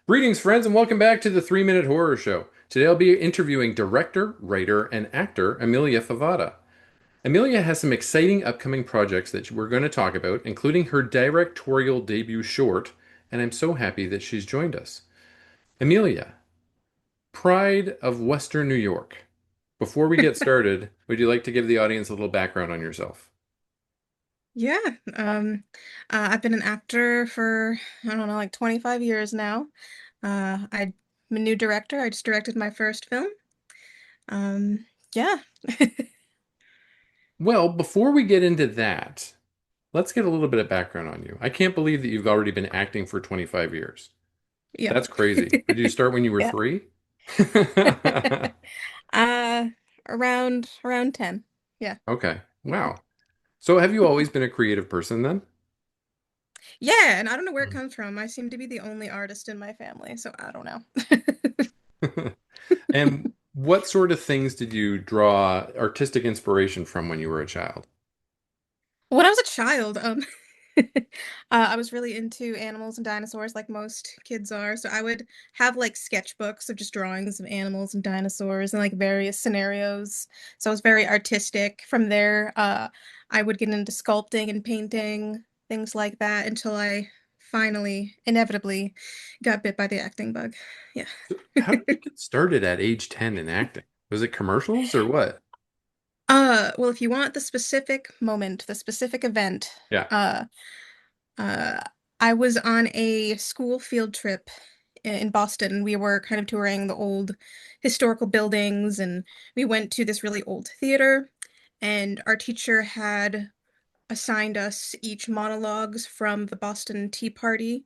Greetings, friends, and welcome back to the 3 Minute Horror Show. Today I'll be interviewing director, writer, and actor Amelia Favata. Amelia has some exciting upcoming projects that we're going to talk about, including her directorial debut short, and I'm so happy that she's joined us. Amelia, Pride of Western New York. Before we get started, would you like to give the audience a little background on yourself? Yeah, um, I've been an actor for, I don't know, like 25 years now. I'm a new director. I just directed my first film. Yeah. Well, before we get into that, let's get a little bit of background on you. I can't believe that you've already been acting for 25 years. Yep. That's crazy. Did you start when you were Yeah. 3? Uh, around 10. Yeah. Okay. Wow. So have you always been a creative person then? Yeah, and I don't know where it comes from. I seem to be the only artist in my family, so I don't know. And what sort of things did you draw artistic inspiration from when you were a child? When I was a child, I was really into animals and dinosaurs like most kids are. So I would have like sketchbooks of just drawings of animals and dinosaurs and like various scenarios. So I was very artistic. From there, I would get into sculpting and painting, things like that, until I finally, inevitably, got bit by the acting bug. Yeah. How did you get started at age 10 in acting? Was it commercials or what? Well, if you want the specific moment, the specific event, Yeah. uh, Uh, I was on a school field trip in Boston. We were kind of touring the old historical buildings, and we went to this really old theater, and our teacher had assigned us each monologues from the Boston Tea Party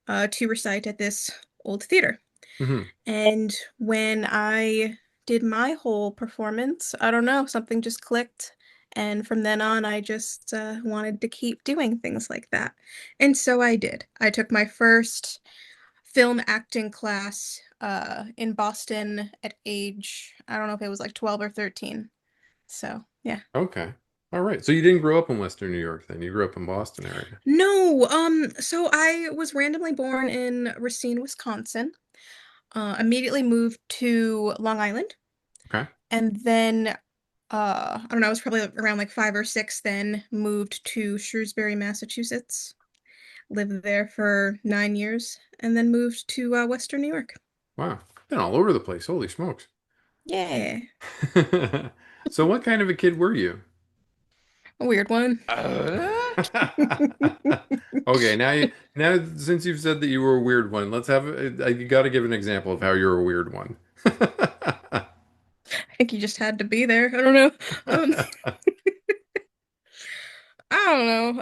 to recite at this old theater. Hmm. And when I did my whole performance, I don't know, something just clicked. And from then on, I just wanted to keep doing things like that. And so I did. I took my first film acting class in Boston at age, I don't know if it was like 12 or 13. So, yeah. Okay. All right. So you didn't grow up in Western New York then. You grew up in Boston area. No, so I was randomly born in Racine, Wisconsin. Immediately moved to Long Island. Okay. And then I don't know, I was probably around like 5 or 6 then, moved to Shrewsbury, Massachusetts, lived there for 9 years, and then moved to Western New York. Wow. Been all over the place. Holy smokes. Yeah, So what kind of a kid were you? a weird one. Okay, now since you've said that you were a weird one, let's have you got to give an example of how you're a weird one. I think you just had to be there. I don't know. Um, I don't know.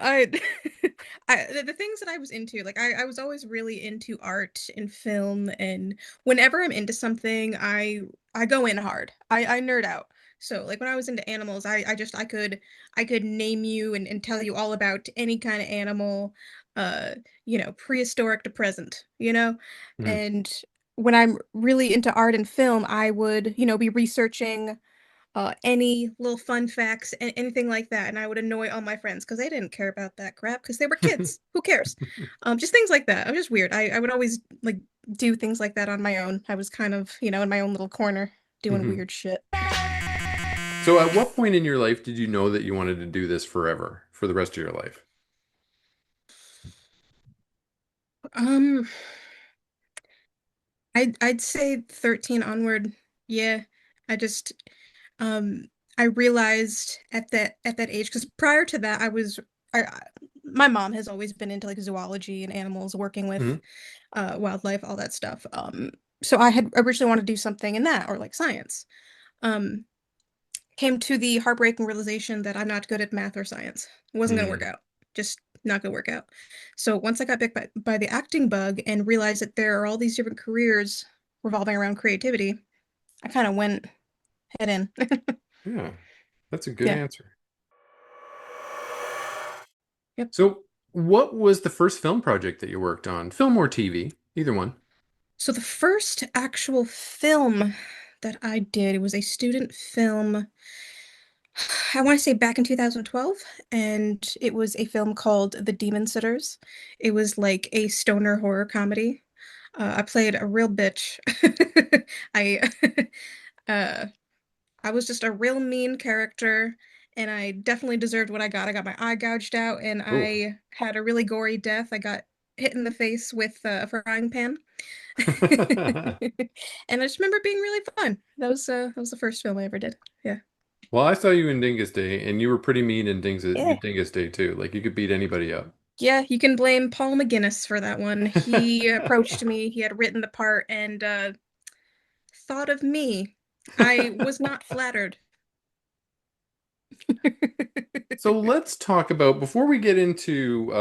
The things that I was into, like I was always really into art and film, and whenever I'm into something, I go in hard. I nerd out. So like when I was into animals, I could name you and tell you all about any kind of animal, uh, prehistoric to present, Mhm. And when I'm really into art and film, I would, be researching any little fun facts, and anything like that. And I would annoy all my friends because they didn't care about that crap because they were kids. Who cares? Just things like that. I'm just weird. I would always like do things like that on my own. I was kind of, in my own little corner doing Mhm. weird shit. So at what point in your life did you know that you wanted to do this forever, for the rest of your life? Um, I'd say 13 onward. Yeah. I just um I realized at that age, because prior to that my mom has always been into like zoology and animals, working with Hmm. wildlife, all that stuff. So I had originally wanted to do something in that, or like science. Um, Came to the heartbreaking realization that I'm not good at math or science. It wasn't gonna work Hmm. out. Just not gonna work out. So once I got bit by the acting bug and realized that there are all these different careers revolving around creativity, I kind of went head in. Yeah, that's a good Yeah. answer. Yep. So what was the first film project that you worked on? Film or TV? Either one. So the first actual film that I did, it was a student film. I want to say back in 2012, and it was a film called The Demon Sitters. It was like a stoner horror comedy. I played a real bitch. I uh I was just a real mean character, and I definitely deserved what I got. I got my eye gouged out, and Oh. I had a really gory death. I got hit in the face with a frying pan. And I just remember it being really fun. That was the first film I ever did. Yeah. Well, I saw you in Dingus Day, and you were pretty mean in Yeah. Dingus Day too. Like you could beat anybody up. Yeah, you can blame Paul McGinnis for that one. He approached me, he had written the part and thought of me. I was not flattered. So let's talk about uh, before we get into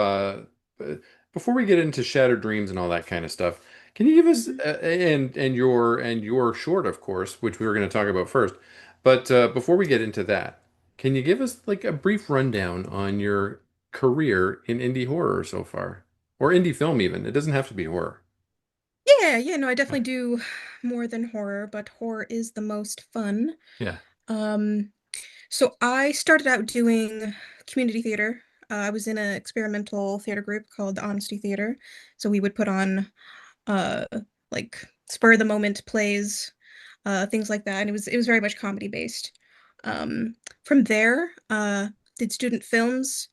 Shattered Dreams and all that kind of stuff. Can you give us Mhm. and your short, of course, which we were going to talk about first. But before we get into that, can you give us like a brief rundown on your career in indie horror so far, or indie film even? It doesn't have to be horror. Yeah, no, I definitely do more than horror, but horror is the most fun. Yeah. Um, so I started out doing community theater. I was in an experimental theater group called the Honesty Theater. So we would put on uh like spur of the moment plays, things like that, and it was very much comedy based. From there, did student films.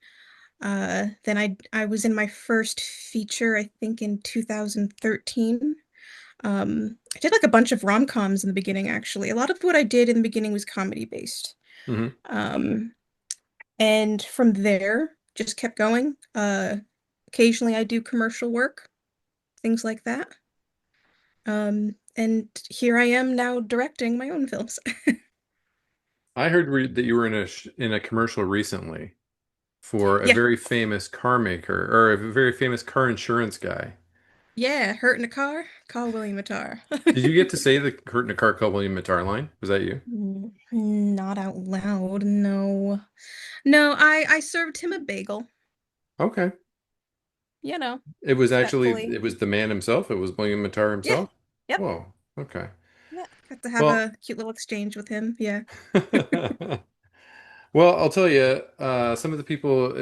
Then I was in my first feature, I think in 2013. I did like a bunch of rom-coms in the beginning, actually. A lot of what I did in the beginning was comedy based. Hmm. Um, and from there, just kept going. Occasionally I do commercial work, things like that. And here I am now directing my own films. I heard that you were in in a commercial recently for a Yeah, very famous car maker or a very famous car insurance guy. yeah, hurt in a car, call William Attar. Did you get to say the Kurt in a car called William Matar line? Was that you? Not out loud, no. No, I served him a bagel, Okay. you know, It respectfully. was the man himself. It was William Matar Yeah, himself. yep, Whoa. Okay. yeah. Got to have Well, a cute little exchange with him. Yeah. well, I'll tell you, some of the people,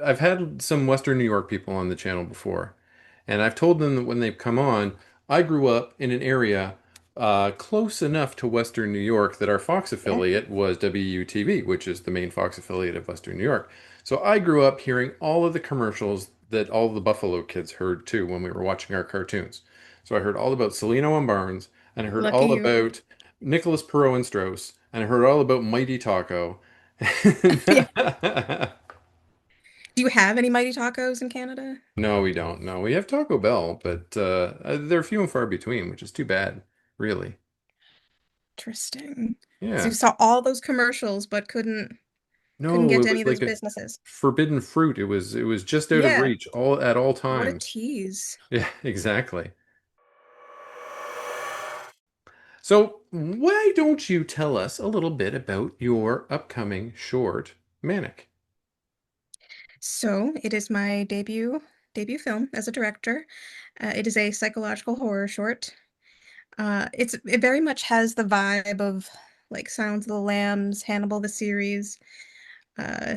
I've had some Western New York people on the channel before, and I've told them that when they've come on, I grew up in an area close enough to Western New York that our Fox Yeah. affiliate was WUTV, which is the main Fox affiliate of Western New York. So I grew up hearing all of the commercials that all the Buffalo kids heard too when we were watching our cartoons. So I heard all about Celino and Barnes, and I heard Lucky all you. about Nicholas Perot and Strauss, and I heard all about Mighty Taco. Yeah. Do you have any Mighty Tacos in Canada? No, we don't. No, we have Taco Bell, but they're few and far between, which is too bad, really. Interesting. So you Yeah. saw all those commercials, but couldn't No, get it to any was of those like a businesses. forbidden fruit. It was just out of Yeah. reach all at all What a times. tease. Yeah, exactly. So, why don't you tell us a little bit about your upcoming short, Manic? So it is my debut film as a director. It is a psychological horror short. It very much has the vibe of like Silence of the Lambs, Hannibal the series. Uh,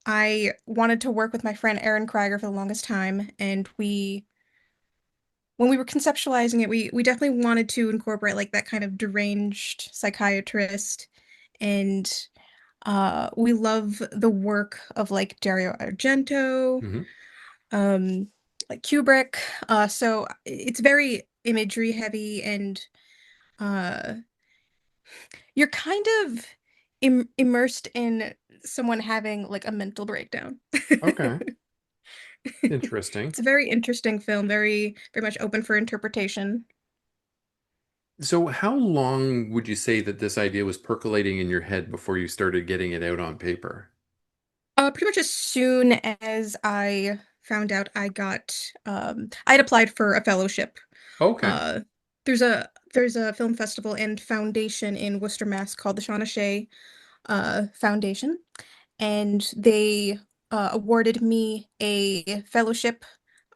I wanted to work with my friend Erin Krieger for the longest time, and when we were conceptualizing it, we definitely wanted to incorporate like that kind of deranged psychiatrist, and we love the work of like Dario Argento, Hmm. um, like Kubrick. So it's very imagery heavy, and uh, you're kind of immersed in someone having like a mental breakdown. Okay, interesting. It's a very interesting film, very much open for interpretation. So, how long would you say that this idea was percolating in your head before you started getting it out on paper? Pretty much as soon as I found out I had applied for a fellowship. Okay. Uh, there's a film festival and foundation in Worcester, Mass. Called the Shauna Shea Foundation, and they awarded me a fellowship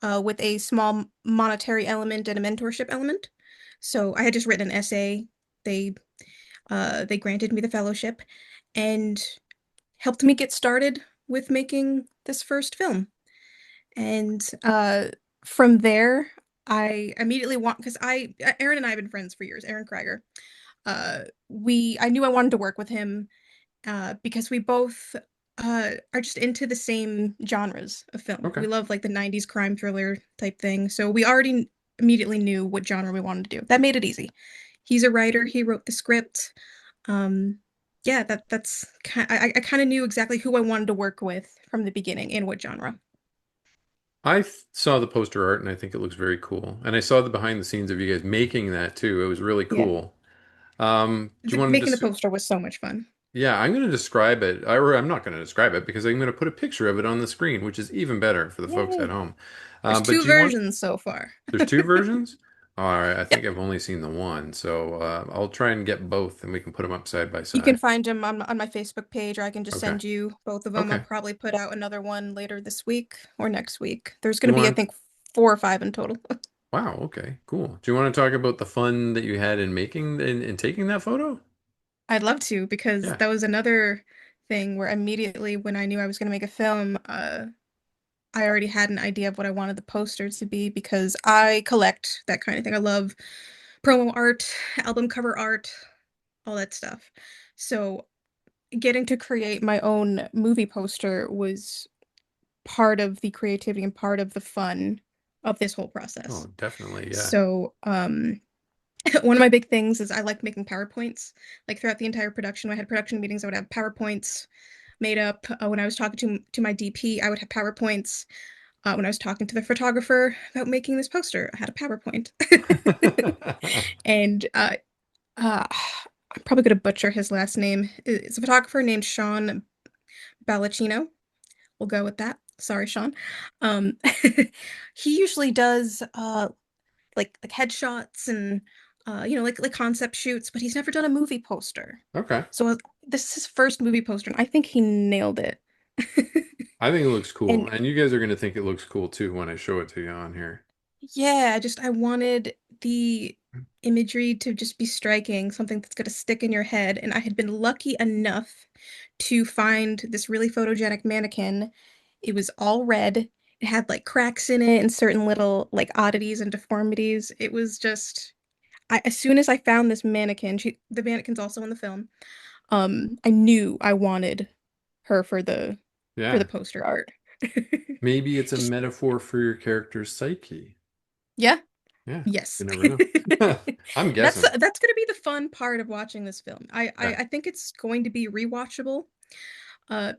with a small monetary element and a mentorship element. So I had just written an essay. They they granted me the fellowship and helped me get started with making this first film. And From there, I immediately want because Aaron and I have been friends for years. Aaron Krieger. I knew I wanted to work with him because we both are just into the same genres of film. Okay. We love like the 90s crime thriller type thing. So we already immediately knew what genre we wanted to do. That made it easy. He's a writer, he wrote the script. Um, yeah, that's kind I kind of knew exactly who I wanted to work with from the beginning and what genre. Saw the poster art and I think it looks very cool. And I saw the behind the scenes of you guys making that too. It was really Yeah. cool. Do you want to Making the just poster was so much fun. Yeah, I'm going to describe it. I'm not going to describe it because I'm going to put a picture of it on the screen, which is even better for the folks at Yay. home. There's But two do you want? versions so far. There's two versions. All right, I think Yep. I've only seen the one, so I'll try and get both, and we can put them up side by You can side. find them on my Facebook page, or I can just Okay. send you both of them. I'll Okay. probably put out another one later this week or next week. There's Do going you to be, I want? think, 4 or 5 in total. Wow. Okay. Cool. Do you want to talk about the fun that you had in making in taking that photo? I'd love to because Yeah. that was another thing where immediately when I knew I was going to make a film, I already had an idea of what I wanted the poster to be because I collect that kind of thing. I love promo art, album cover art, all that stuff. So getting to create my own movie poster was part of the creativity and part of the fun of this whole Oh, process. definitely. Yeah. So, one of my big things is I like making PowerPoints. Like throughout the entire production, when I had production meetings, I would have PowerPoints made up. When I was talking to my DP, I would have PowerPoints. When I was talking to the photographer about making this poster, I had a PowerPoint. And I'm probably going to butcher his last name. It's a photographer named Sean Ballacino. We'll go with that. Sorry, Sean. Um, he usually does like headshots and like concept shoots, but he's never done a movie poster. Okay. So this is his first movie poster, and I think he nailed it. I think it looks cool, And and you guys are going to think it looks cool too when I show it to you on here. yeah, I wanted the imagery to just be striking, something that's gonna stick in your head. And I had been lucky enough to find this really photogenic mannequin. It was all red. It had like cracks in it and certain little like oddities and deformities. It was just as soon as I found this mannequin, the mannequin's also in the film. I knew I wanted her for the Yeah. poster art. Maybe it's a Just metaphor for your character's psyche. yeah. Yeah, Yes. you never know. I'm guessing. That's going to be the fun part of watching this film. Yeah, I think it's going to be rewatchable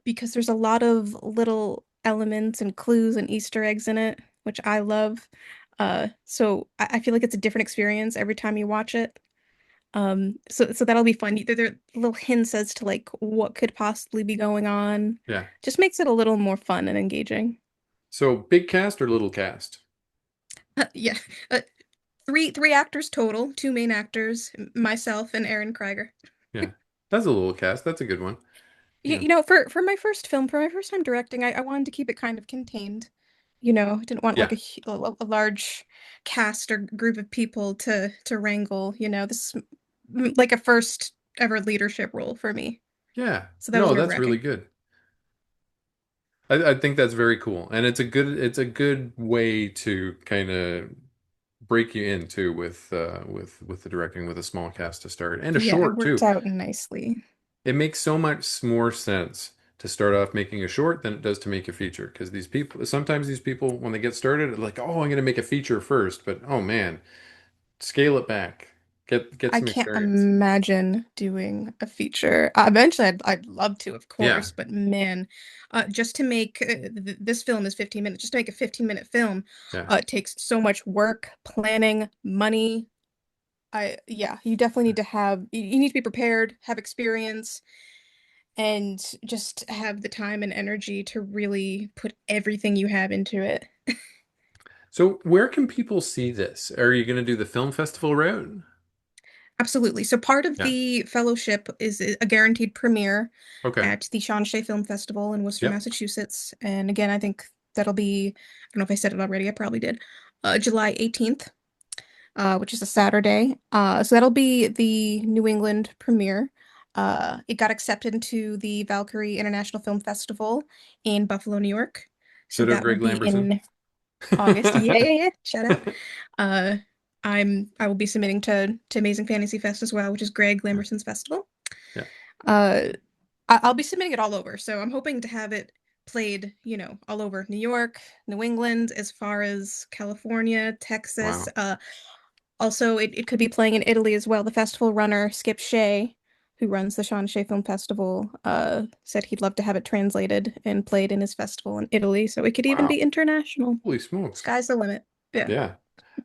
because there's a lot of little elements and clues and Easter eggs in it, which I love. So I feel like it's a different experience every time you watch it. So that'll be fun. There are little hints as to like what could possibly be going on. yeah. Just makes it a little more fun and engaging. So big cast or little cast? Yeah. Uh, three actors total, two main actors, myself and Aaron Krieger. Yeah, that's a little cast. That's a good one. Yeah, For my first film, for my first time directing, I wanted to keep it kind of contained. I didn't want like yeah, a large cast or group of people to wrangle. This is like a first ever leadership role for me. yeah. So that was No, that's really nerve-wracking. good. I think that's very cool, and it's a good way to kind of break you in too with the directing with a small cast to start and a Yeah, it short worked too. out nicely. It makes so much more sense to start off making a short than it does to make a feature because sometimes these people when they get started are like, oh, I'm going to make a feature first, but oh man, scale it back, get I some can't experience. imagine doing a feature. Eventually, I'd love to, of Yeah, course, but man, just to make th this film is 15 minutes. Just to make a 15-minute film, yeah. it takes so much work, planning, money. Yeah, you definitely need to you need to be prepared, have experience, and just have the time and energy to really put everything you have into it. So where can people see this? Are you going to do the film festival route? Absolutely. So part of Yeah. the fellowship is a guaranteed premiere Okay. at the Sean Shea Film Festival in Worcester, Yep. Massachusetts. And again, I think that'll be, I don't know if I said it already, I probably did, July 18th, which is a Saturday. So that'll be the New England premiere. It got accepted into the Valkyrie International Film Festival in Buffalo, New York. Is So it a that will Greg be Lamberson? August. Yeah, yeah, yeah. Shout out. Uh, I will be submitting to Amazing Fantasy Fest as well, which is Greg Lamberson's festival. Yeah. Uh, I'll be submitting it all over, so I'm hoping to have it played, all over New York, New England, as far as California, Texas. Wow. Also, it could be playing in Italy as well. The festival runner, Skip Shea, who runs the Sean Shea Film Festival, said he'd love to have it translated and played in his festival in Italy, so it could even Wow. be international. Holy smokes. Sky's the limit. Yeah. Yeah.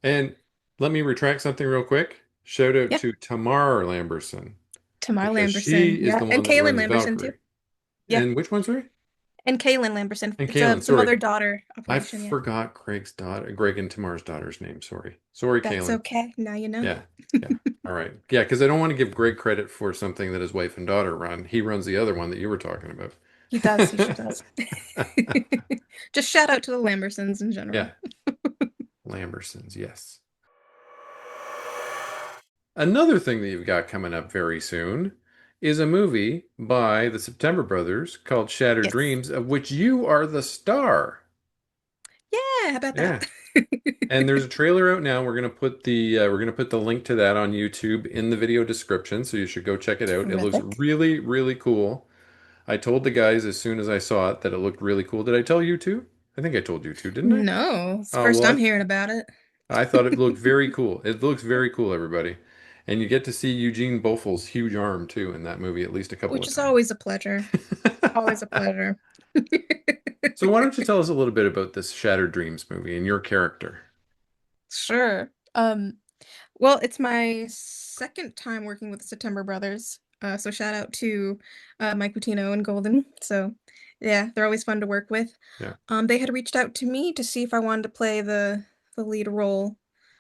And let me retract something real quick. Shout out Yeah. to Tamar Lamberson Tamar because Lamberson. she is Yeah. the And one that Kaylin runs Lamberson too. Valkyrie. Yeah. And which one's right? And Kaylin Lamberson. And It's a Kaylin. it's a Sorry. mother-daughter I operation, yeah. forgot Greg's daughter, Greg and Tamar's daughter's name. Sorry. Sorry, That's Kaylin. okay. Now you know. Yeah. Yeah. All right. Yeah, because I don't want to give Greg credit for something that his wife and daughter run. He runs the other one that you were talking about. He does. He sure does. Just shout out to the Lambersons in general. Yeah. Lambersons, yes. Another thing that you've got coming up very soon is a movie by the September Brothers called Shattered Yes. Dreams, of which you are the star. Yeah, how about that? Yeah. And there's a trailer out now. We're gonna put the link to that on YouTube in the video description, so you should go check it out. It looks Terrific. really, really cool. I told the guys as soon as I saw it that it looked really cool. Did I tell you too? I think I told you too, didn't I? No, it's the Oh, first well, I'm hearing about it, I thought it looked very cool. It looks very cool, everybody. And you get to see Eugene Boffel's huge arm too in that movie at least a couple which of is times. always a pleasure. Always a pleasure. So why don't you tell us a little bit about this Shattered Dreams movie and your character? Sure. Well, it's my second time working with the September Brothers. So shout out to Mike Butino and Golden. So yeah, they're always fun to work with. Yeah. They had reached out to me to see if I wanted to play the lead role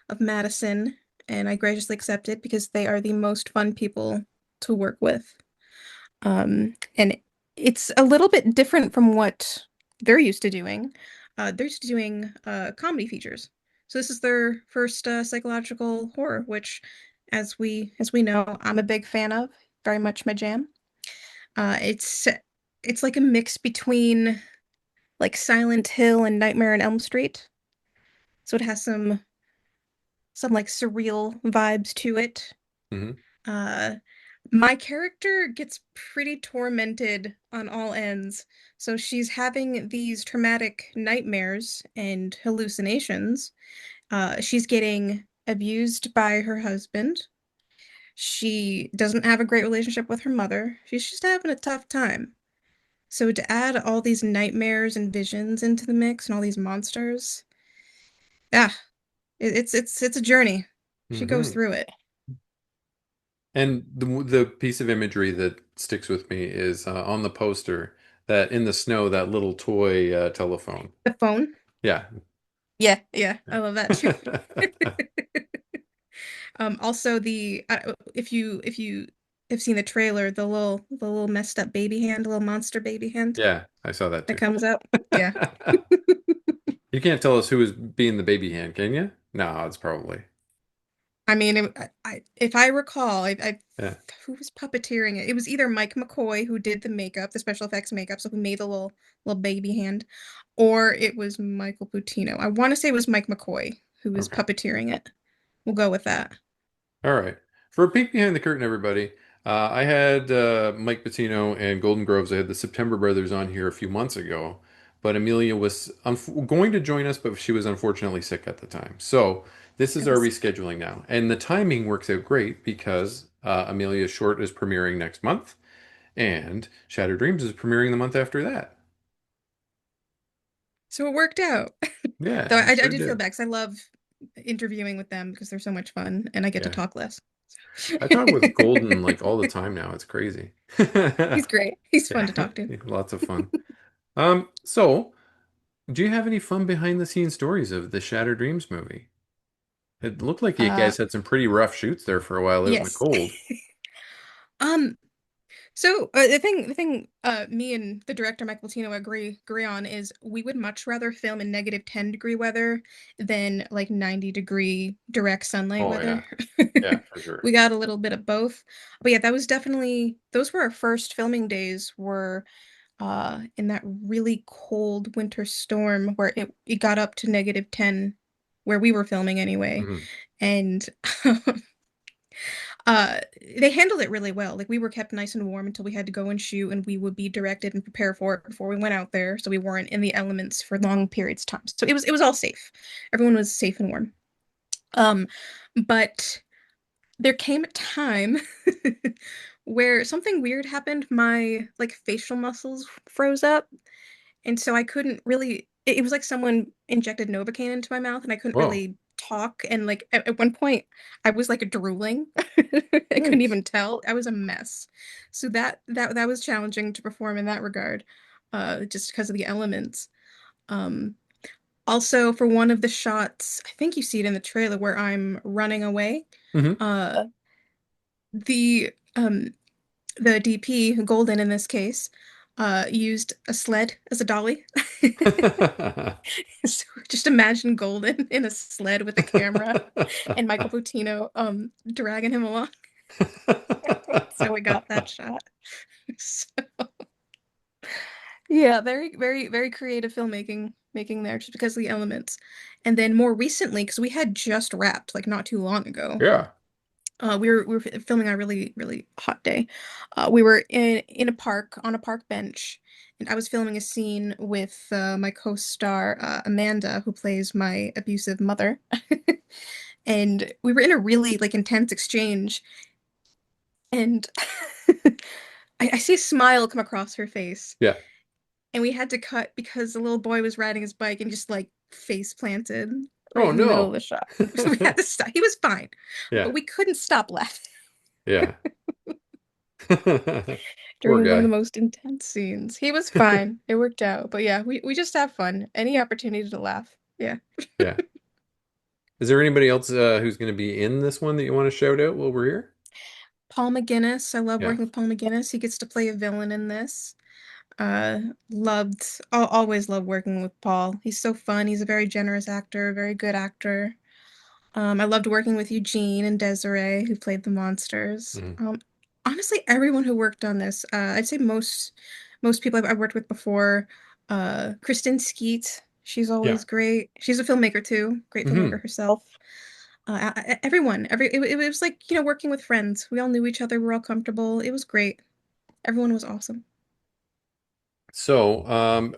of Madison, and I graciously accepted because they are the most fun people to work with. And it's a little bit different from what they're used to doing. They're used to doing comedy features. So this is their first psychological horror, which, as we know, I'm a big fan of. Very much my jam. It's like a mix between like Silent Hill and Nightmare on Elm Street. So it has some like surreal vibes to it. Hmm. Uh, my character gets pretty tormented on all ends. So she's having these traumatic nightmares and hallucinations. She's getting abused by her husband. She doesn't have a great relationship with her mother. She's just having a tough time. So to add all these nightmares and visions into the mix and all these monsters, yeah, it's a journey. She goes Hmm. through it. And the piece of imagery that sticks with me is on the poster that in the snow that little toy telephone. The phone. Yeah. Yeah, yeah, I love that too. Yeah. Also the if you have seen the trailer, the little messed up baby hand, the little monster baby hand Yeah, I saw that that too. comes up. Yeah. You can't tell us who is being the baby hand, can you? No, it's probably. I mean, if I recall, I Yeah. who was puppeteering it? It was either Mike McCoy who did the makeup, the special effects makeup, so who made the little baby hand, or it was Michael Putino. I want to say it was Mike McCoy who was Okay. puppeteering it. We'll go with that. All right. For a peek behind the curtain, everybody, I had Mike Patino and Golden Groves. I had the September Brothers on here a few months ago, but Amelia was going to join us, but she was unfortunately sick at the time. So this is I our was rescheduling now. And the timing works out great because Amelia's short is premiering next month, and Shattered Dreams is premiering the month after that. So it worked out. Yeah, Though it I sure did feel did. bad because I love interviewing with them because they're so much fun and I get to Yeah. talk less. I talk with Golden like all the time now. It's crazy. He's great. He's fun to Yeah, talk to. lots of fun. So do you have any fun behind the scenes stories of the Shattered Dreams movie? It looked like you Uh, guys had some pretty rough shoots there for a while out in the yes. cold. Um, so the thing me and the director Michael Tino agree on is we would much rather film in -10-degree weather than like 90-degree direct sunlight Oh yeah. weather. Yeah, for sure. We got a little bit of both. But yeah, that was definitely those were our first filming days were in that really cold winter storm where it got up to -10 where we were filming anyway. Hmm. And uh they handled it really well. Like we were kept nice and warm until we had to go and shoot, and we would be directed and prepare for it before we went out there, so we weren't in the elements for long periods of time. So it was all safe. Everyone was safe and warm. Um, but there came a time where something weird happened. My like facial muscles froze up, and so I couldn't really. It was like someone injected Novocaine into my mouth, and I couldn't Whoa. really talk. And like at one point, I was like drooling. I couldn't Yikes. even tell. I was a mess. So that was challenging to perform in that regard, just because of the elements. Um, Also, for one of the shots, I think you see it in the trailer where I'm running away. Hmm. Uh, the the DP, Golden in this case, used a sled as a dolly. So just imagine Golden in a sled with a camera and Michael Butino dragging him along. So we got that shot. So, yeah, very, very, very creative filmmaking making there just because of the elements. And then more recently, because we had just wrapped like not too long ago, Yeah. we were filming on a really really hot day. We were in a park on a park bench, and I was filming a scene with my co-star Amanda, who plays my abusive mother, and we were in a really like intense exchange, and I see a smile come across her face, Yeah. and we had to cut because the little boy was riding his bike and just like face planted right Oh in the middle of no. the shot. So we had to stop. He was fine, but Yeah. we couldn't stop laughing Yeah. Poor during one of the guy. most intense scenes. He was fine. It worked out. But yeah, we just have fun. Any opportunity to laugh. Yeah. Yeah. Is there anybody else who's going to be in this one that you want to shout out while we're here? Paul McGinnis. I love Yeah. working with Paul McGinnis. He gets to play a villain in this. I'll always love working with Paul. He's so fun. He's a very generous actor, a very good actor. I loved working with Eugene and Desiree, who played the monsters. Hmm. Honestly, everyone who worked on this, I'd say most people I've worked with before. Kristen Skeet, she's Yeah. always great. She's a filmmaker too, great filmmaker Hmm. herself. Everyone, it was like, working with friends. We all knew each other. We're all comfortable. It was great. Everyone was awesome. So,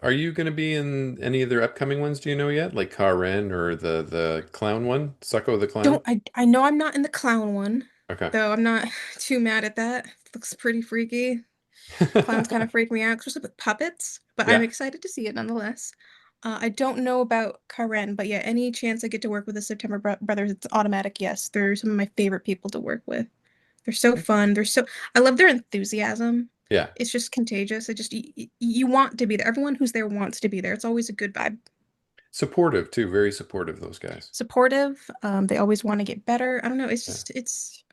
are you going to be in any of their upcoming ones? Do you know yet? Like Karen or the clown one, Sucko the clown? I know I'm not in the clown one, Okay. though I'm not too mad at that. Looks pretty freaky. Clowns kind of freak me out, especially with puppets, but I'm Yeah. excited to see it nonetheless. I don't know about Karen, but yeah, any chance I get to work with the September Brothers, it's automatic yes. They're some of my favorite people to work with. They're so fun. I love their enthusiasm. Yeah. It's just contagious. You want to be there. Everyone who's there wants to be there. It's always a good vibe. Supportive too, very supportive, those guys. Supportive. They always want to get better. I don't know. Yeah. It's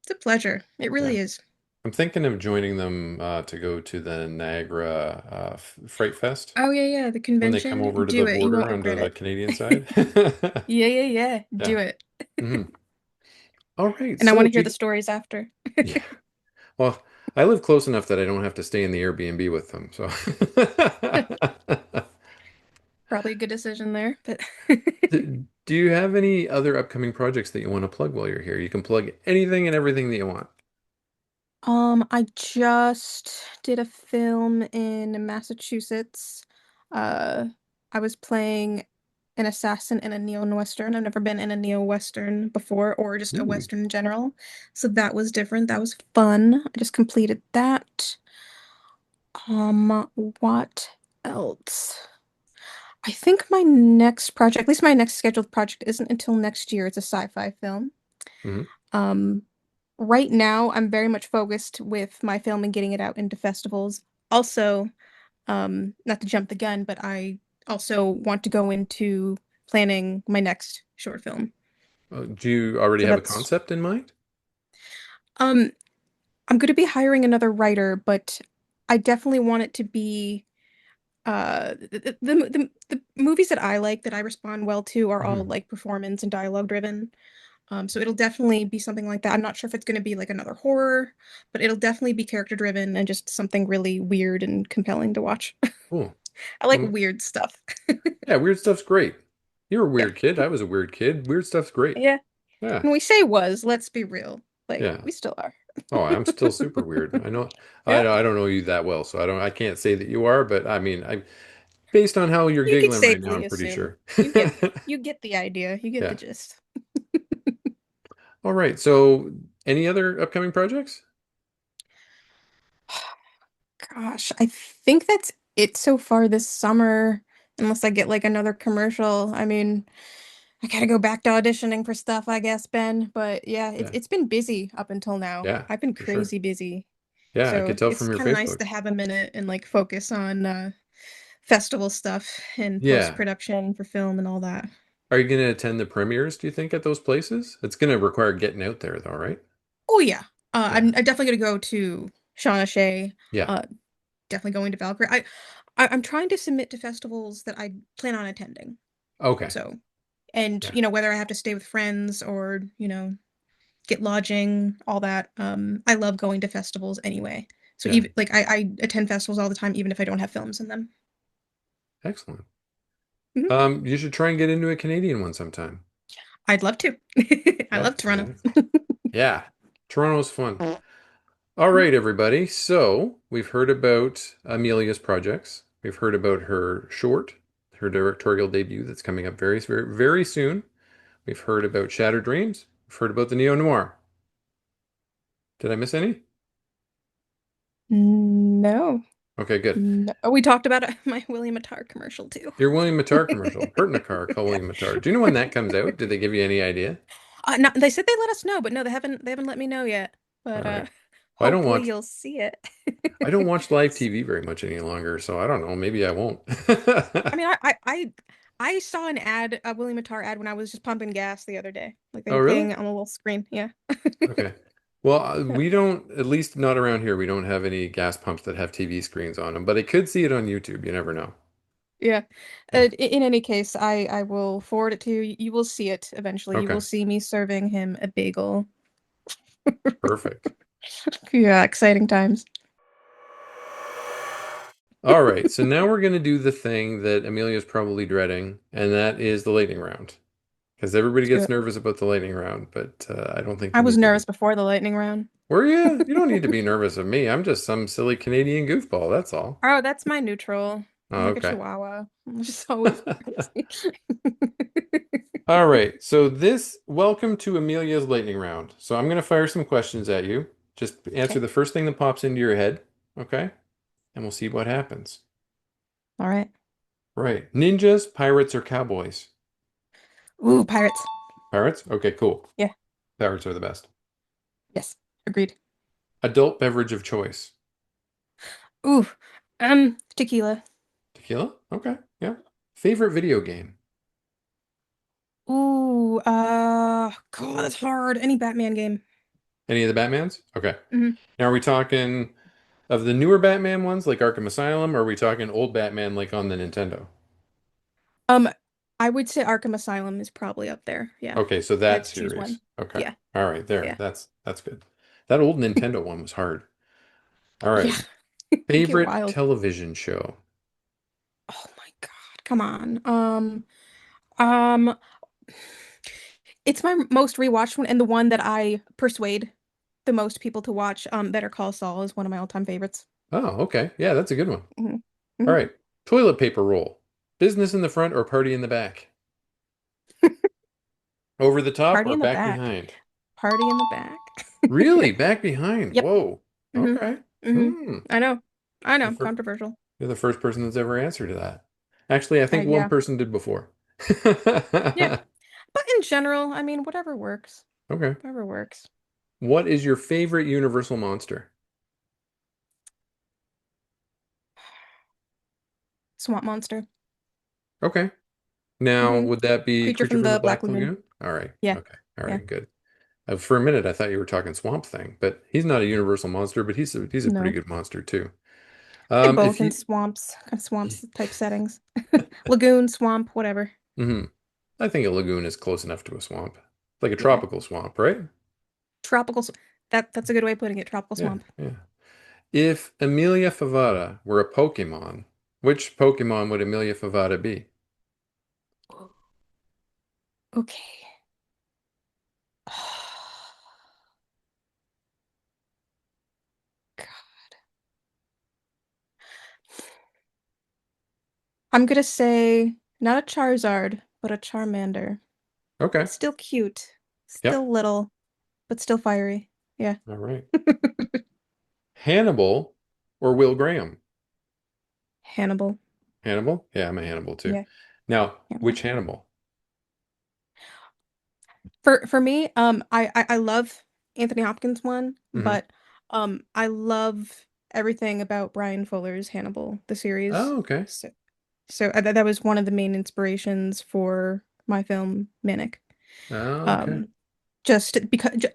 a pleasure. It Yeah. really is. I'm thinking of joining them to go to the Niagara Freight Fest Oh yeah, yeah. The when they come convention. over to the Do it. You border won't onto regret the it. Canadian side. Yeah, yeah, yeah. Yeah. Do it. Hmm. All right. And I want So, to hear the stories after. yeah. Well, I live close enough that I don't have to stay in the Airbnb with them. So, Probably a good decision there, but do you have any other upcoming projects that you want to plug while you're here? You can plug anything and everything that you want. I just did a film in Massachusetts. Uh, I was playing an assassin in a neo-Western. I've never been in a neo-Western before, or just a Ooh. Western in general. So that was different. That was fun. I just completed that. What else? I think my next project, at least my next scheduled project, isn't until next year. It's a sci-fi film. Hmm. Um, right now, I'm very much focused with my film and getting it out into festivals. Also, not to jump the gun, but I also want to go into planning my next short film. Do you already So have a that's concept in mind? um, I'm going to be hiring another writer, but I definitely want it to be the movies that I like that I respond well to are all Hmm. like performance and dialogue driven. So it'll definitely be something like that. I'm not sure if it's going to be like another horror, but it'll definitely be character driven and just something really weird and compelling to watch. Cool. I like Well, weird stuff. yeah, weird stuff's great. You're a Yeah. weird kid. I was a weird kid. Weird stuff's great. Yeah. Yeah. When we say was, let's be real. Like, Yeah. we still are. Oh, I'm still super weird. I know Yeah. I don't know you that well, so I can't say that you are, but I mean, I based on how you're You could giggling right now, I'm safely pretty assume. sure. You get the idea. You get the Yeah. gist. All right. So, any other upcoming projects? Gosh, I think that's it so far this summer, unless I get like another commercial. I mean, I gotta go back to auditioning for stuff, I guess, Ben. But yeah, it's Yeah. it's been busy up until now. Yeah, I've been for sure. crazy busy. Yeah, I could So tell it's from your kind of nice Facebook. to have a minute and like focus on festival stuff and Yeah. post-production for film and all that. Are you going to attend the premieres, do you think, at those places? It's going to require getting out there, though, right? Oh yeah. Yeah. I'm definitely gonna go to Shauna Shea. Yeah. Uh definitely going to Valkyrie. I'm trying to submit to festivals that I plan on attending. Okay. So, and Yeah. whether I have to stay with friends or, get lodging, all that. I love going to festivals anyway. So Yeah. even like I attend festivals all the time, even if I don't have films in them. Excellent. Mhm. You should try and get into a Canadian one sometime. I'd love to. I Yeah. love Toronto. Yeah. Toronto's fun. All right, everybody. So we've heard about Amelia's projects. We've heard about her short, her directorial debut that's coming up very, very, very soon. We've heard about Shattered Dreams. We've heard about the neo noir. Did I miss any? No. Okay, good. No. Oh, we talked about my William Attar commercial too. Your William Mattar commercial. Hurt in a car, call William Mattar. Do you know when that comes out? Did they give you any idea? No, they said they let us know, but no, they haven't let me know yet. All But right. Well, hopefully you'll see it. I don't watch live TV very much any longer, so I don't know. Maybe I won't. I mean, I saw an ad, a William Attar ad when I was just pumping gas the other day. Like they Oh, were really? playing it on a little screen. Yeah. Okay. Well, Yeah. we don't, at least not around here, we don't have any gas pumps that have TV screens on them, but I could see it on YouTube. You never know. Yeah. Yeah. In any case, I will forward it to you. You will see it eventually. You will Okay. see me serving him a bagel. Perfect. Yeah, exciting times. All right. So now we're going to do the thing that Amelia's probably dreading, and that is the lightning round. Because everybody Let's do gets it. nervous about the lightning round, but I don't think I you was need to nervous be. before the lightning round. Were you? You don't need to be nervous of me. I'm just some silly Canadian goofball. That's all. Oh, that's my neutral. Oh, I'm like a okay. chihuahua. I'm just always crazy. All right. So welcome to Amelia's lightning round. So I'm going to fire some questions at you. Just answer Okay. the first thing that pops into your head. Okay. And we'll see what happens. All right. Right. Ninjas, pirates, or cowboys? Ooh, pirates. Pirates? Okay, cool. Yeah. Pirates are the best. Yes. Agreed. Adult beverage of choice. Ooh. Tequila. Tequila? Okay. Yeah. Favorite video game? Ooh, God, that's hard. Any Batman game. Any of the Batmans? Okay. hmm Now, are we talking of the newer Batman ones like Arkham Asylum, or are we talking old Batman like on the Nintendo? Um, I would say Arkham Asylum is probably up there. Yeah. Okay, so If I had that to choose series. one. Okay. Yeah. All right, there. Yeah. That's good. That old Nintendo one was hard. All right. Yeah. Get Favorite wild. television show? Oh my God. Come on. Um, it's my most rewatched one and the one that I persuade the most people to watch. Better Call Saul is one of my all-time favorites. Oh, okay. Yeah, that's a good one. hmm All hmm right. Toilet paper roll. Business in the front or party in the back? Over the top Party or in the back back. behind? Party in the back. Really? Back behind? Yep. Whoa. hmm Okay. hmm Hmm. I know. I The know. fir- Controversial. You're the first person that's ever answered to that. Actually, I think one Yeah. person did before. Yeah. But in general, I mean, whatever works. Okay. Whatever works. What is your favorite Universal monster? Swamp monster. Okay. Now, hmm would that be Creature Creature from from the the Black Black Lagoon. Lagoon? All right. Yeah. Okay. All Yeah. right. Good. For a minute, I thought you were talking Swamp Thing, but he's not a universal monster, but he's a pretty No. good monster too. They're If both in you, swamps, kind of swamps type settings. Lagoon, swamp, whatever. Mhm. I think a lagoon is close enough to a swamp. like a Yeah. tropical swamp, right? Tropical. That's a good way of putting it. Tropical Yeah, swamp. yeah. If Amelia Favata were a Pokemon, which Pokemon would Amelia Favata be? Okay. God. I'm gonna say not a Charizard, but a Charmander. Okay. Still cute, Yep. still little, but still fiery. Yeah. All right. Hannibal or Will Graham? Hannibal. Hannibal? Yeah, I'm a Hannibal too. Yeah, Now, Hannibal. which Hannibal? For me, I love Anthony Hopkins one, Hmm. but I love everything about Brian Fuller's Hannibal, the series. Oh, okay. So that was one of the main inspirations for my film MANIC. Oh, okay. Um, just because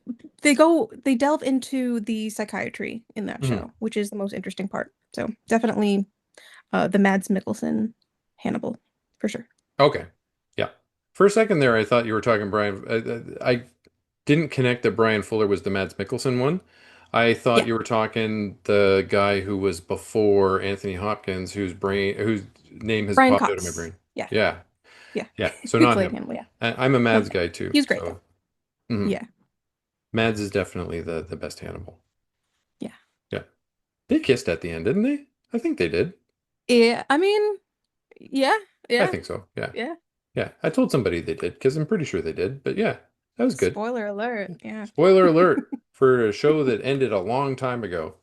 they delve into the psychiatry in that Hmm. show, which is the most interesting part. So definitely the Mads Mikkelsen Hannibal for sure. Okay. Yeah. For a second there, I thought you were talking Brian. I didn't connect that Brian Fuller was the Mads Mikkelsen one. I thought Yeah, you were talking the guy who was before Anthony Hopkins, whose name has Brian popped out of my Cox. brain. Yeah, Yeah. yeah, Yeah. So who not played him. Hannibal? Yeah, I'm a not Mads him. guy too. He was great though. So mhm. Yeah, Mads is definitely the best Hannibal. yeah, Yeah. They kissed at the end, didn't they? I think they did. yeah. I mean, yeah, I yeah, think so. Yeah. yeah. Yeah. I told somebody they did because I'm pretty sure they did. But yeah, that was good. Spoiler alert. Yeah. Spoiler alert for a show that ended a long time ago.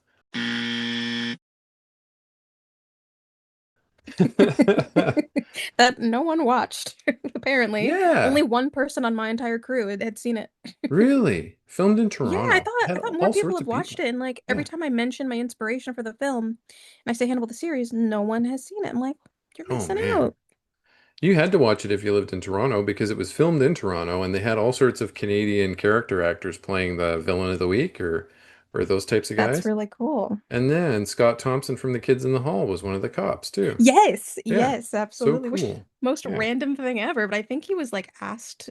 That no one watched, apparently. Only Yeah, one person on my entire crew had seen it. really. Filmed in Yeah, I Toronto. thought Had I thought more all people sorts have of watched people. it, and like every Yeah. time I mention my inspiration for the film, and I say Hannibal the series, no one has seen it. I'm like, you're Oh missing man. out. You had to watch it if you lived in Toronto because it was filmed in Toronto and they had all sorts of Canadian character actors playing the villain of the week or those types of That's guys. really cool. And then Scott Thompson from The Kids in the Hall was one of the cops too. Yes, Yeah. yes, So absolutely. Which cool. most Yeah. random thing ever, but I think he was like asked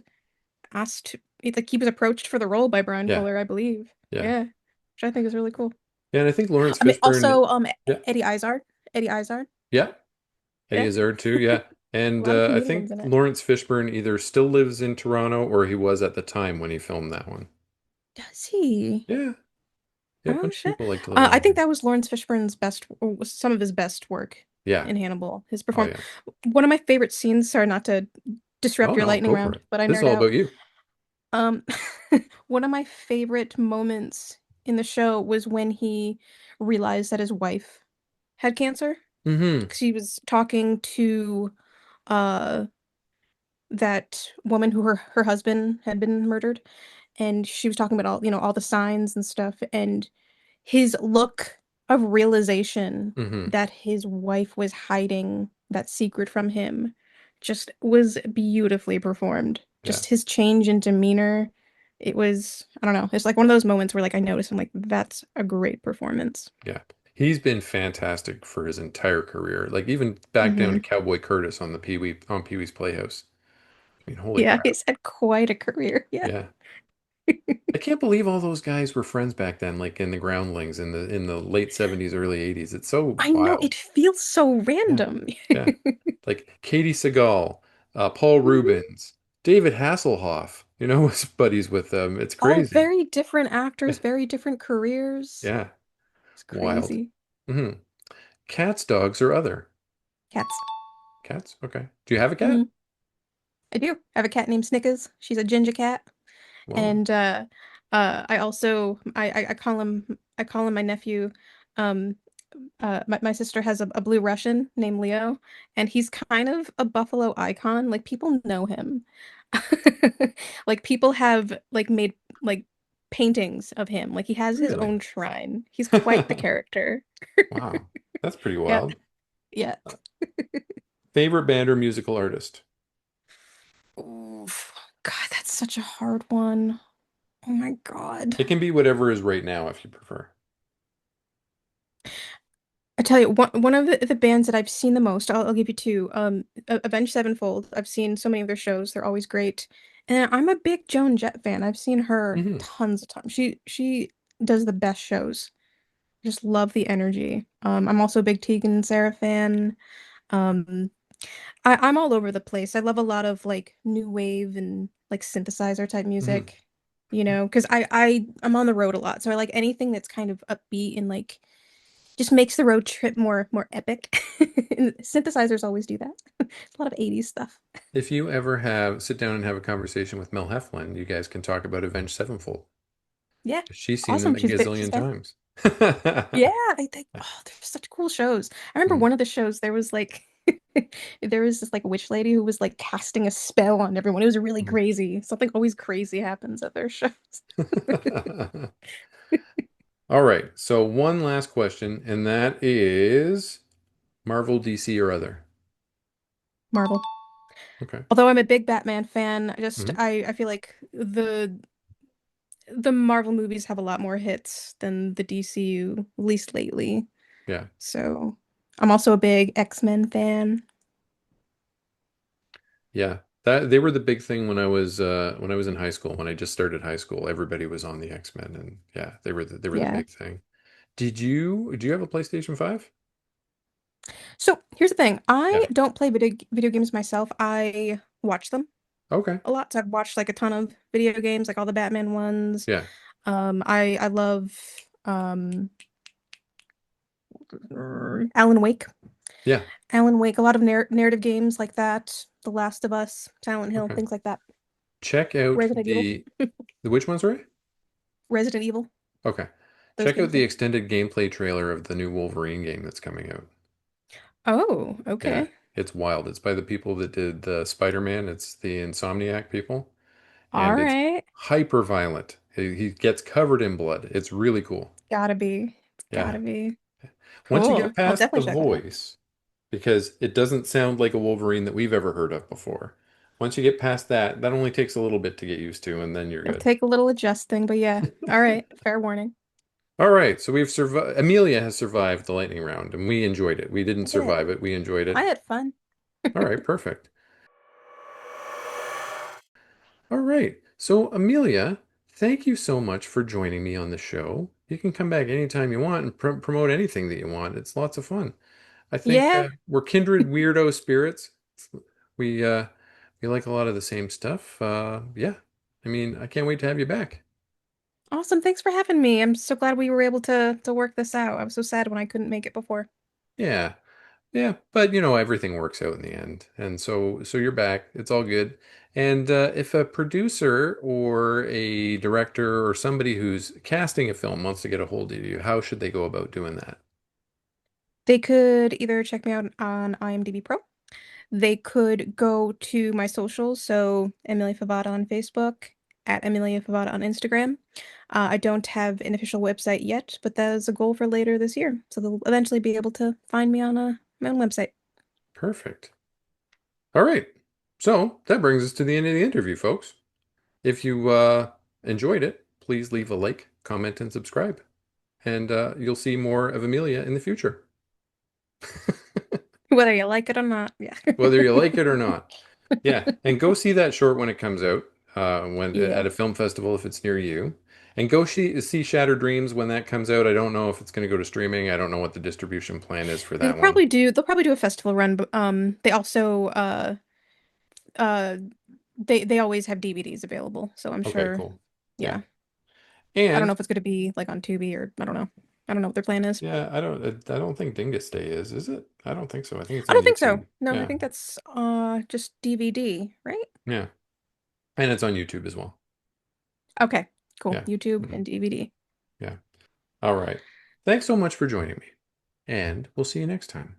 like he was approached for the role by Brian Yeah. Fuller, I believe. Yeah. Yeah, which I think is really cool. Yeah, and I think Lawrence I mean, Fishburne, also yeah. Eddie Izzard, Eddie Izzard. Yeah. Eddie Yeah, Izzard too, yeah. a And lot of I comedians think in it. Lawrence Fishburne either still lives in Toronto or he was at the time when he filmed that one. Does he? Yeah, yeah, a Oh bunch of shit. people like to live I around think here. that was Lawrence Fishburne's best, or was some of his best work Yeah. in Hannibal. His Oh perform yeah. One of my favorite scenes, sorry not to disrupt Oh your no, lightning go for round, it. but I This is nerd all out. about you. Um, one of my favorite moments in the show was when he realized that his wife had cancer. Mm-hmm. Because he was talking to uh that woman who her husband had been murdered, and she was talking about all the signs and stuff, and his look of realization Mm-hmm. that his wife was hiding that secret from him just was beautifully performed. Yeah. Just his change in demeanor. It was, I don't know, it's like one of those moments where like I noticed I'm like, that's a great performance. Yeah. He's been fantastic for his entire career. Like even back down to Hmm. Cowboy Curtis on the Pee-wee's Playhouse. I mean, holy Yeah, crap. he's had quite a career. Yeah. Yeah. I can't believe all those guys were friends back then, like in the Groundlings in the late 70s, early 80s. It's so I know wild. it feels so Yeah. random. Yeah. Like Katie Seagal, Paul Mhm. Rubens, David Hasselhoff, was buddies with them. It's All crazy. very different actors, very different careers. Yeah. It's Wild. crazy. Hmm. Cats, dogs, or other? Cats. Cats? Okay. Do you have a cat? Hmm. I do. I have a cat named Snickers. She's a ginger cat. Well, And I also I call him my nephew. Um my sister has a blue Russian named Leo, and he's kind of a Buffalo icon. Like people know him. Like people have like made like paintings of him. Like he has his really? own shrine. He's quite the character. Wow. That's pretty Yeah. wild. Yeah. Favorite band or musical artist? Oof. God, that's such a hard one. Oh my God. It can be whatever is right now if you prefer. I tell you, one of the bands that I've seen the most, I'll give you two. Avenged Sevenfold. I've seen so many of their shows. They're always great. And I'm a big Joan Jett fan. I've seen her Hmm. tons of times. She does the best shows. Just love the energy. I'm also a big Tegan and Sarah fan. Um, I'm all over the place. I love a lot of like new wave and like synthesizer type Hmm. music, because I'm on the road a lot, so I like anything that's kind of upbeat and like just makes the road trip more epic. And synthesizers always do that. A lot of 80s stuff. If you ever have sit down and have a conversation with Mel Heflin, you guys can talk about Avenged Sevenfold. Yeah, She's seen them awesome. a She's gazillion fan. times. Yeah, oh, they're such cool shows. I remember Mhm. one of the shows there was like there was this like witch lady who was like casting a spell on everyone. It was really Mhm. crazy. Something always crazy happens at their shows. All right. So one last question, and that is Marvel, DC, or other. Marvel. Okay. Although I'm a big Batman fan, just Hmm. I feel like the Marvel movies have a lot more hits than the DCU, at least lately. Yeah. So I'm also a big X-Men fan. Yeah. That they were the big thing when I was in high school, when I just started high school, everybody was on the X-Men and yeah, they were the Yeah. big thing. Do you have a PlayStation 5? So here's the thing. I Yeah. don't play video games myself. I watch them Okay. a lot. So I've watched like a ton of video games, like all the Batman ones. Yeah. I love Alan Wake. Yeah. Alan Wake, a lot of narrative games like that. The Last of Us, Silent Hill, Okay. things like that. Check out Resident Evil. the which ones, right? Resident Evil, Okay. those Check out games, the yeah. extended gameplay trailer of the new Wolverine game that's coming out. Oh, Yeah, okay. it's wild. It's by the people that did the Spider-Man. It's the Insomniac people, All and it's right. hyper violent. He gets covered in blood. It's really cool. Gotta be. It's Yeah. gotta be. Once you Cool. get I'll past the definitely check that out. voice, because it doesn't sound like a Wolverine that we've ever heard of before. Once you get past that, that only takes a little bit to get used to, and then you're It'll good. take a little adjusting, but yeah. All right. Fair warning. All right, so we've survived. Amelia has survived the lightning round, and we enjoyed it. We didn't I did. survive it. We enjoyed I it. had fun. All right, perfect. All right. So, Amelia, thank you so much for joining me on the show. You can come back anytime you want and promote anything that you want. It's lots of fun. I think Yeah. we're kindred weirdo spirits. We uh, we like a lot of the same stuff. Yeah. I mean, I can't wait to have you back. Awesome. Thanks for having me. I'm so glad we were able to work this out. I was so sad when I couldn't make it before. Yeah. Yeah, but everything works out in the end. And so you're back. It's all good. And if a producer or a director or somebody who's casting a film wants to get a hold of you, how should they go about doing that? They could either check me out on IMDb Pro. They could go to my socials, so Amelia Favata on Facebook, at Amelia Favata on Instagram. I don't have an official website yet, but that is a goal for later this year. So they'll eventually be able to find me on my own website. Perfect. All right. So that brings us to the end of the interview, folks. If you enjoyed it, please leave a like, comment, and subscribe. And you'll see more of Amelia in the future, Whether you like it or not. Yeah. whether you like it or not. Yeah, and go see that short when it comes out, when Yeah. at a film festival if it's near you, and go see Shattered Dreams when that comes out. I don't know if it's going to go to streaming. I don't know what the distribution plan is for that one. They'll probably do a festival run, but they also uh they always have DVDs available, so I'm Okay, sure, cool. Yeah, yeah. I don't know and if it's going to be like on Tubi or I don't know. I don't know what their plan is. yeah, I don't think Dingus Day is it? I don't think so. I think it's I on don't think so. YouTube. No, I Yeah, think that's just DVD, right? yeah, and it's on YouTube as well. Okay, cool. Yeah, YouTube mhm, and DVD. yeah. All right. Thanks so much for joining me, and we'll see you next time.